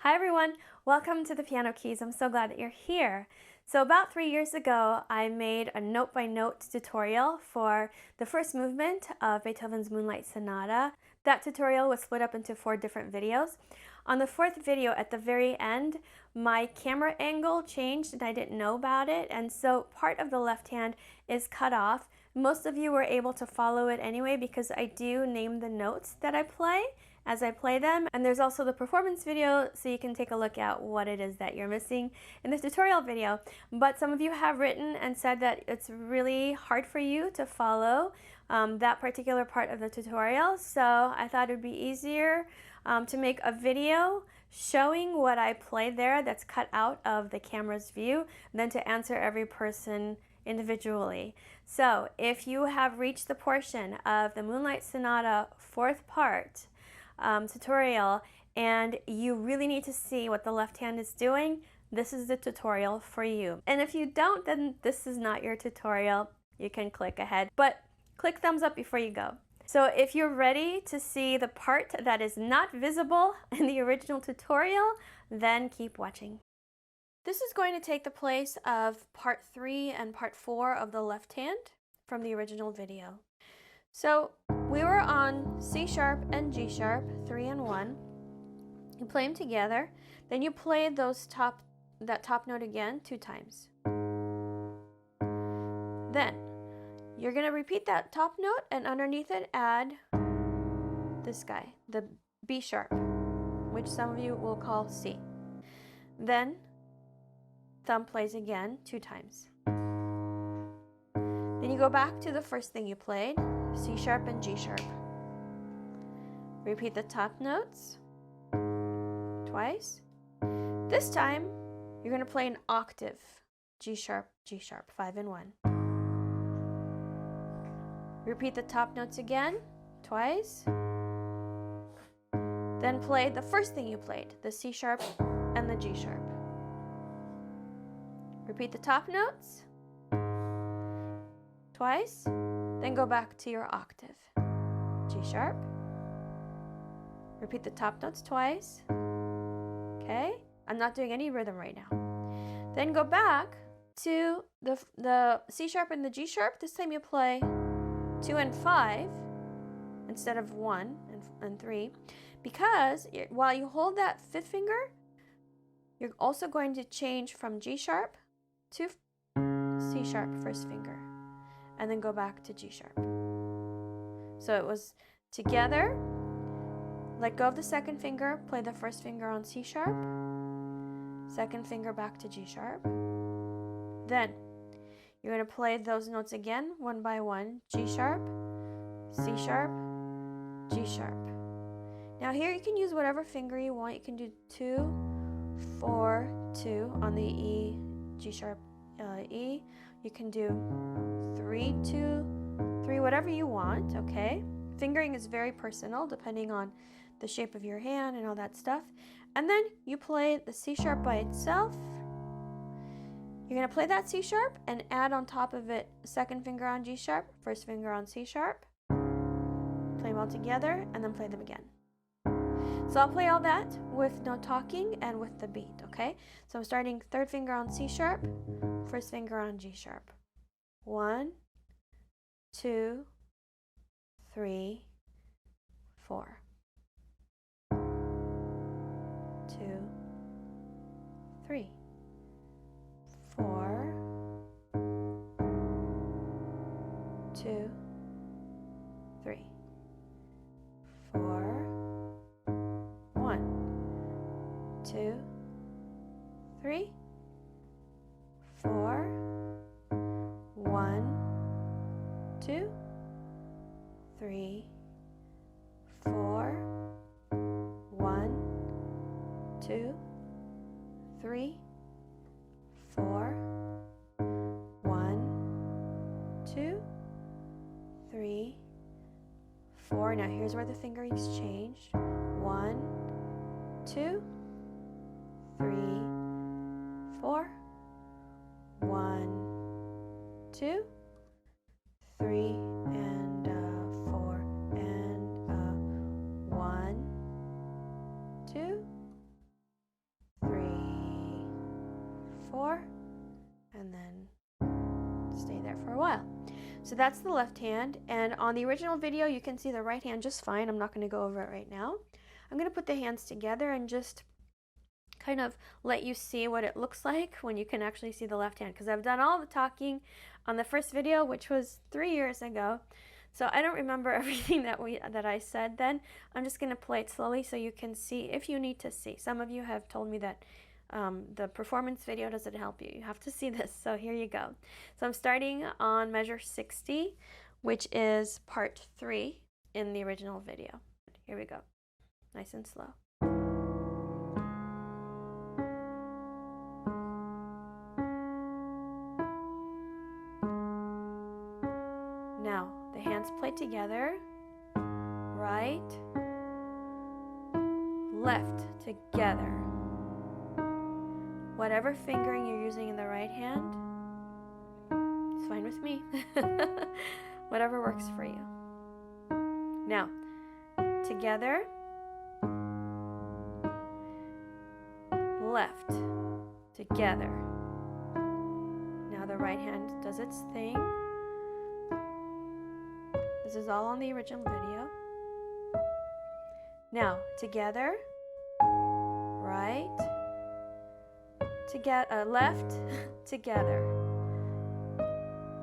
Hi everyone, welcome to the Piano Keys. I'm so glad that you're here. So about 3 years ago, I made a note-by-note tutorial for the first movement of Beethoven's Moonlight Sonata. That tutorial was split up into 4 different videos. On the 4th video at the very end, my camera angle changed and I didn't know about it, and so part of the left hand is cut off. Most of you were able to follow it anyway because I do name the notes that I play as I play them, and there's also the performance video so you can take a look at what it is that you're missing in the tutorial video. But some of you have written and said that it's really hard for you to follow that particular part of the tutorial, so I thought it would be easier to make a video showing what I play there that's cut out of the camera's view than to answer every person individually. So if you have reached the portion of the Moonlight Sonata 4th part tutorial and you really need to see what the left hand is doing, this is the tutorial for you. And if you don't, then this is not your tutorial. You can click ahead, but click thumbs up before you go. So if you're ready to see the part that is not visible in the original tutorial, then keep watching. This is going to take the place of part 3 and part 4 of the left hand from the original video. So we were on C sharp and G sharp, 3 and 1. You play them together, then you play that top note again 2 times. Then you're going to repeat that top note and underneath it add this guy, the B sharp, which some of you will call C. Then thumb plays again 2 times. Then you go back to the first thing you played, C sharp and G sharp. Repeat the top notes twice. This time you're going to play an octave, G sharp, 5 and 1. Repeat the top notes again twice. Then play the first thing you played, the C sharp and the G sharp. Repeat the top notes twice, then go back to your octave, G sharp. Repeat the top notes twice. Okay, I'm not doing any rhythm right now. Then go back to the C sharp and the G sharp. This time you play 2 and 5 instead of 1 and 3, because while you hold that 5th finger, you're also going to change from G sharp to C sharp, first finger, and then go back to G sharp. So it was together, let go of the 2nd finger, play the 1st finger on C sharp, 2nd finger back to G sharp. Then you're going to play those notes again, one by one, G sharp, C sharp, G sharp. Now here you can use whatever finger you want. You can do 2, 4, 2 on the E, G sharp, E. You can do 3, 2, 3, whatever you want, okay? Fingering is very personal depending on the shape of your hand and all that stuff. And then you play the C sharp by itself. You're going to play that C sharp and add on top of it 2nd finger on G sharp, 1st finger on C sharp. Play them all together and then play them again. So I'll play all that with no talking and with the beat, okay? So I'm starting 3rd finger on C sharp, 1st finger on G sharp. 1, 2, 3, 4. 2, 3, 4, 2, 3, 4, 1, 2, 3, 4, 1, 2, 3, 4, 1, 2, 3, 4, 1, 2, 3, 4. Now here's where the fingerings changed. 1, 2, 3, 4, 1, 2, 3, and 4, and 1, 2, 4, and then stay there for a while. So that's the left hand, and on the original video you can see the right hand just fine. I'm not going to go over it right now. I'm going to put the hands together and just kind of let you see what it looks like when you can actually see the left hand, because I've done all the talking on the first video, which was 3 years ago. So I don't remember everything that I said then. I'm just going to play it slowly so you can see if you need to see. Some of you have told me that the performance video doesn't help you. You have to see this. So here you go. So I'm starting on measure 60, which is part 3 in the original video. Here we go. Nice and slow. Now, the hands play together, right, left, together. Whatever fingering you're using in the right hand, it's fine with me. Whatever works for you. Now, together, left, together. Now the right hand does its thing. This is all on the original video. Now, together, right, left, together.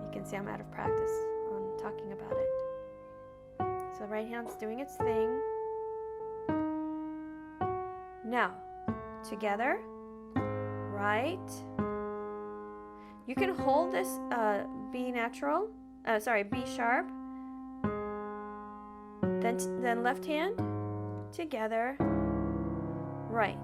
You can see I'm out of practice on talking about it. So the right hand's doing its thing. Now, together, right. You can hold this B sharp. Then left hand, together, right.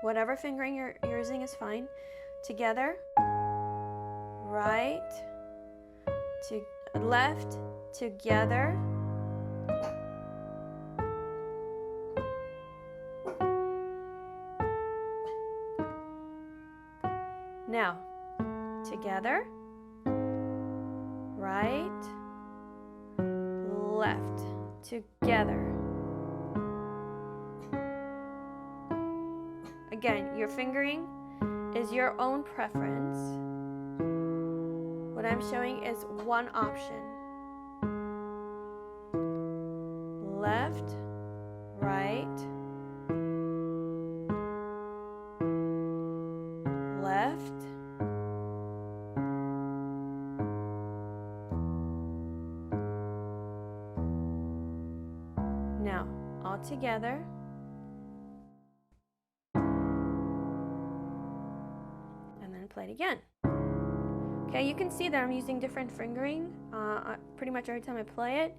Whatever fingering you're using is fine. Together, right, left, together. Now, together, right, left, together. Again, your fingering is your own preference. What I'm showing is one option. Left, right, left, now all together, and then play it again. Okay, you can see that I'm using different fingering pretty much every time I play it.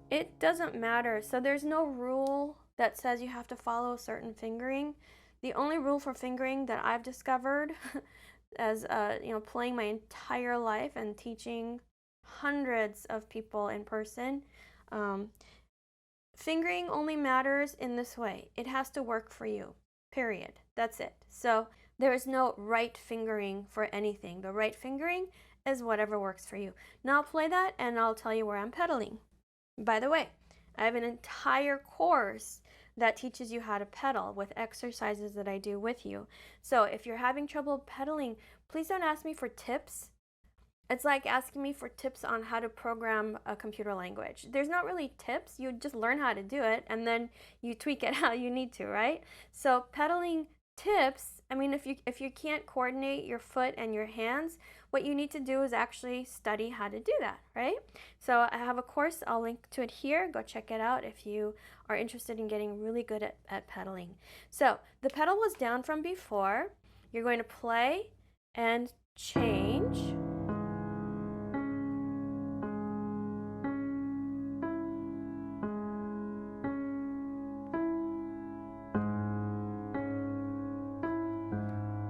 It doesn't matter, so there's no rule that says you have to follow a certain fingering. The only rule for fingering that I've discovered as playing my entire life and teaching hundreds of people in person, fingering only matters in this way. It has to work for you, period. That's it. So there is no right fingering for anything. The right fingering is whatever works for you. Now I'll play that and I'll tell you where I'm pedaling. By the way, I have an entire course that teaches you how to pedal with exercises that I do with you. So if you're having trouble pedaling, please don't ask me for tips. It's like asking me for tips on how to program a computer language. There's not really tips. You just learn how to do it and then you tweak it how you need to, right? So pedaling tips, I mean, if you can't coordinate your foot and your hands, what you need to do is actually study how to do that, right? So I have a course, I'll link to it here. Go check it out if you are interested in getting really good at pedaling. So the pedal was down from before. You're going to play and change.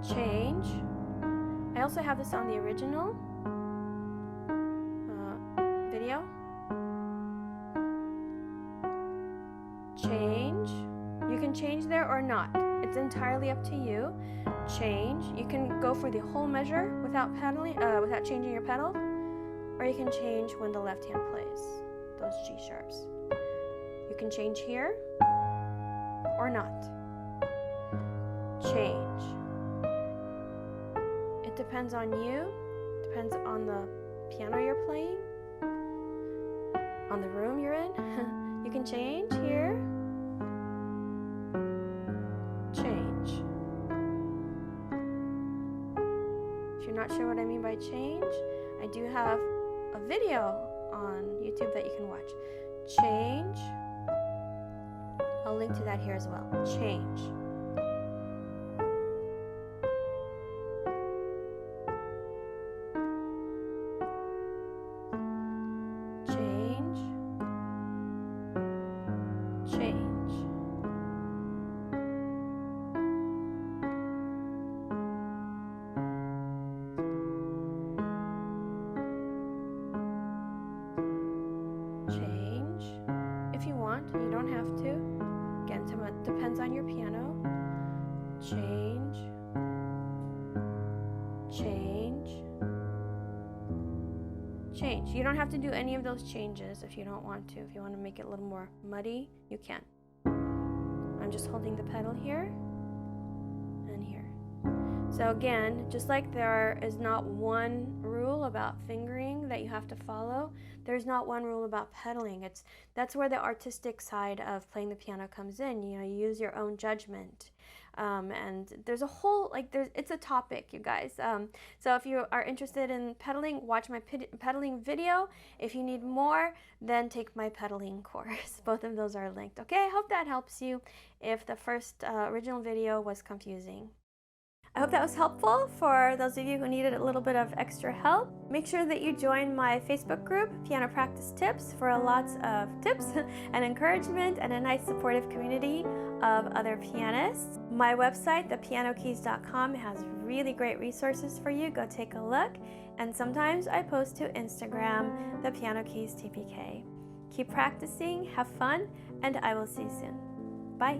Change. I also have this on the original video. Change. You can change there or not. It's entirely up to you. Change. You can go for the whole measure without pedaling, without changing your pedal, or you can change when the left hand plays those G sharps. You can change here or not. Change. It depends on you, depends on the piano you're playing, on the room you're in. You can change here. Change. If you're not sure what I mean by change, I do have a video on YouTube that you can watch. Change. I'll link to that here as well. Change. Change. Change. Change. If you want, you don't have to. Again, it depends on your piano. Change. Change. Change. You don't have to do any of those changes if you don't want to. If you want to make it a little more muddy, you can. I'm just holding the pedal here and here. So again, just like there is not one rule about fingering that you have to follow, there's not one rule about pedaling. That's where the artistic side of playing the piano comes in. You know, you use your own judgment. And there's a whole, it's a topic, you guys. So if you are interested in pedaling, watch my pedaling video. If you need more, then take my pedaling course. Both of those are linked. Okay, I hope that helps you if the first original video was confusing. I hope that was helpful for those of you who needed a little bit of extra help. Make sure that you join my Facebook group, Piano Practice Tips, for lots of tips and encouragement and a nice supportive community of other pianists. My website, thepianokeys.com, has really great resources for you. Go take a look. And sometimes I post to Instagram, The Piano Keys TPK. Keep practicing, have fun, and I will see you soon. Bye.